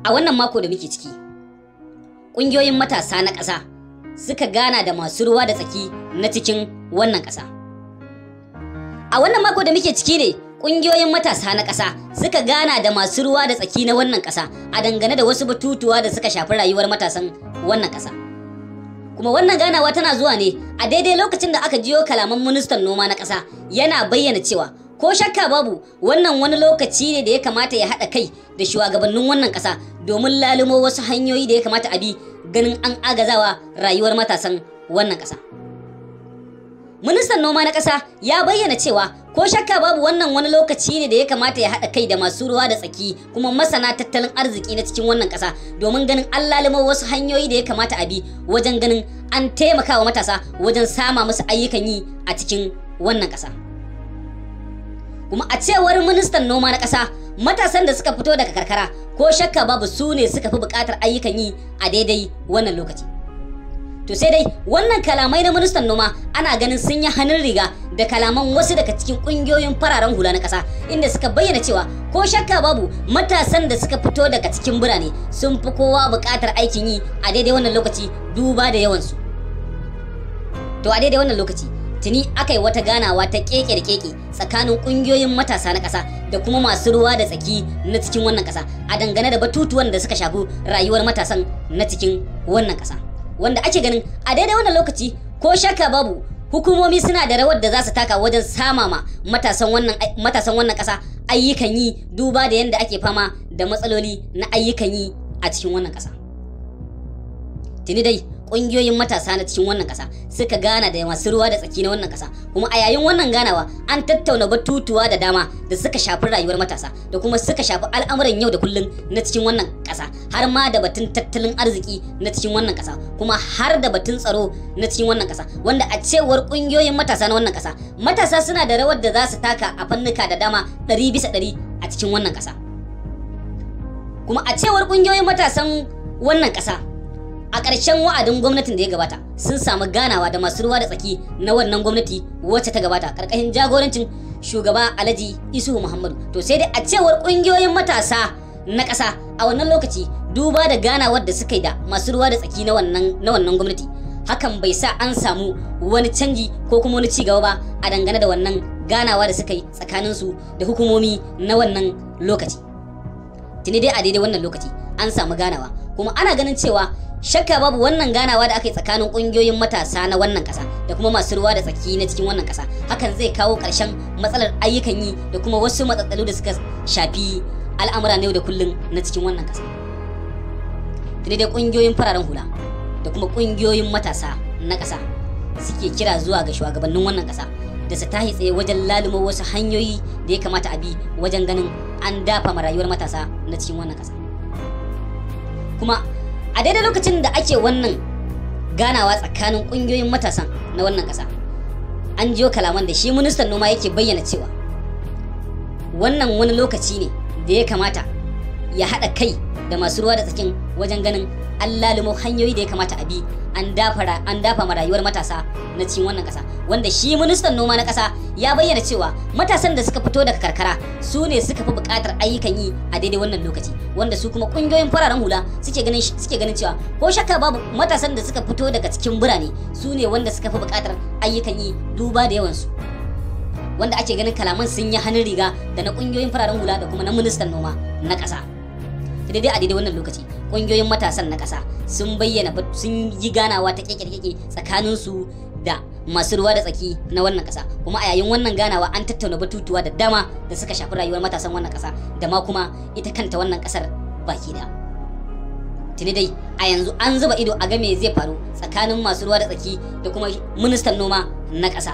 A wannan mako da muke ciki, ƙungiyoyin matasa na ƙasa suka gana da masu ruwa da tsaki na cikin wannan ƙasa. A wannan mako da muke ciki ne, ƙungiyoyin matasa na ƙasa suka gana da masu ruwa da tsaki na wannan ƙasa a dangane da wasu batutuwa da suka shafi rayuwar matasan wannan ƙasa. Kuma wannan ganawa tana zuwa ne a daidai lokacin da aka jiyo kalaman ministan noma na ƙasa yana bayyana cewa ko shakka babu wannan wani lokaci ne da ya kamata ya haɗa kai da shugabannin wannan ƙasa domin lalumo wasu hanyoyi da ya kamata a bi ganin an agazawa rayuwar matasan wannan ƙasa. Ministan noma na ƙasa ya bayyana cewa ko shakka babu wannan wani lokaci ne da ya kamata ya haɗa kai da masu ruwa da tsaki kuma masana tattalin arziki na cikin wannan ƙasa domin ganin an lalumo wasu hanyoyi da ya kamata a bi wajen ganin an taimaka wa matasa wajen sama musu ayyukan yi a cikin wannan ƙasa. Kuma a cewar ministan noma na ƙasa, matasan da suka fito daga karkara ko shakka babu su ne suka fi buƙatar ayyukan yi a daidai wannan lokaci. To sai dai wannan kalamai na ministan noma ana ganin sun yi hannun riga da kalaman wasu daga cikin ƙungiyoyin fararen hula na ƙasa inda suka bayyana cewa ko shakka babu matasan da suka fito daga cikin birane sun fi kowa buƙatar aikin yi a daidai wannan lokaci duba da yawansu. To a daidai wannan lokaci tuni aka yi wata ganawa ta keke da keke tsakanin kungiyoyin matasa na ƙasa da kuma masu ruwa da tsaki na cikin wannan ƙasa a dangane da batutuwan da suka shafi rayuwar matasan na cikin wannan ƙasa, wanda ake ganin a daidai wannan lokaci ko shakka babu hukumomi suna da rawar da za su taka wajen sama ma matasan wannan ƙasa ayyukan yi duba da yadda ake fama da matsaloli na ayyukan yi a cikin wannan ƙasa. Tuni dai ƙungiyoyin matasa na cikin wannan ƙasa suka gana da masu ruwa da tsaki na wannan ƙasa, kuma a yayin wannan ganawa an tattauna batutuwa da dama da suka shafi rayuwar matasa da kuma suka shafi al'amuran yau da kullum na cikin wannan ƙasa, har ma da batun tattalin arziki na cikin wannan ƙasa, kuma har da batun tsaro na cikin wannan ƙasa, wanda a cewar ƙungiyoyin matasa na wannan ƙasa, matasa suna da rawar da za su taka a fannuka da dama 100% a cikin wannan ƙasa. Kuma a cewar ƙungiyoyin matasan wannan ƙasa, a ƙarshen wa'adin gwamnatin da ya gabata sun samu ganawa da masu ruwa da tsaki na wannan gwamnati wacce ta gabata ƙarƙashin jagorancin shugaba Alhaji Isuhu Muhammadu. To sai dai a cewar ƙungiyoyin matasa na ƙasa a wannan lokaci duba da ganawar da suka yi da masu ruwa da tsaki na wannan gwamnati, hakan bai sa an samu wani canji ko kuma wani ci gaba ba a dangane da wannan ganawa da suka yi tsakaninsu da hukumomi na wannan lokaci. Tuni dai a daidai wannan lokaci an samu ganawa, kuma ana ganin cewa shakka babu wannan ganawa da aka yi tsakanin ƙungiyoyin matasa na wannan ƙasa da kuma masu ruwa da tsaki na cikin wannan ƙasa hakan zai kawo ƙarshen matsalar ayyukan yi da kuma wasu matsatsalu da suka shafi al'amura na yau da kullum na cikin wannan ƙasa. Tuni dai ƙungiyoyin fararen hula da kuma ƙungiyoyin matasa na ƙasa suke kira zuwa ga shugabannin wannan ƙasa da su tahi tsaye wajen lalumo wasu hanyoyi da ya kamata a bi wajen ganin an dafa ma rayuwar matasa na cikin wannan ƙasa. Kuma a daidai lokacin da ake wannan ganawa tsakanin ƙungiyoyin matasan na wannan ƙasa, an jiyo kalaman da shi ministan noma yake bayyana cewa wannan wani lokaci ne da ya kamata ya haɗa kai da masu ruwa da tsakin wajen ganin an lalumo hanyoyi da ya kamata a bi an dafa ma rayuwar matasa na cikin wannan ƙasa, wanda shi ministan noma na ƙasa ya bayyana cewa matasan da suka fito daga karkara su ne suka fi buƙatar ayyukan yi a daidai wannan lokaci, wanda su kuma ƙungiyoyin fararen hula suke ganin cewa ko shakka babu matasan da suka fito daga cikin birane su ne wanda suka fi buƙatar ayyukan yi duba da yawansu, wanda ake ganin kalaman sun yi hannun riga da na ƙungiyoyin fararen hula da kuma na ministan noma na ƙasa. Daidai a daidai wannan lokaci ƙungiyoyin matasan na ƙasa sun yi ganawa ta keke tsakaninsu da masu ruwa da tsaki na wannan ƙasa, kuma a yayin wannan ganawa an tattauna batutuwa da dama da suka shafi rayuwar matasan wannan ƙasa da ma kuma ita kanta wannan ƙasar baki da. Tuni dai a yanzu an zuba ido a ga me zai faru tsakanin masu ruwa da tsaki da kuma ministan noma na ƙasa.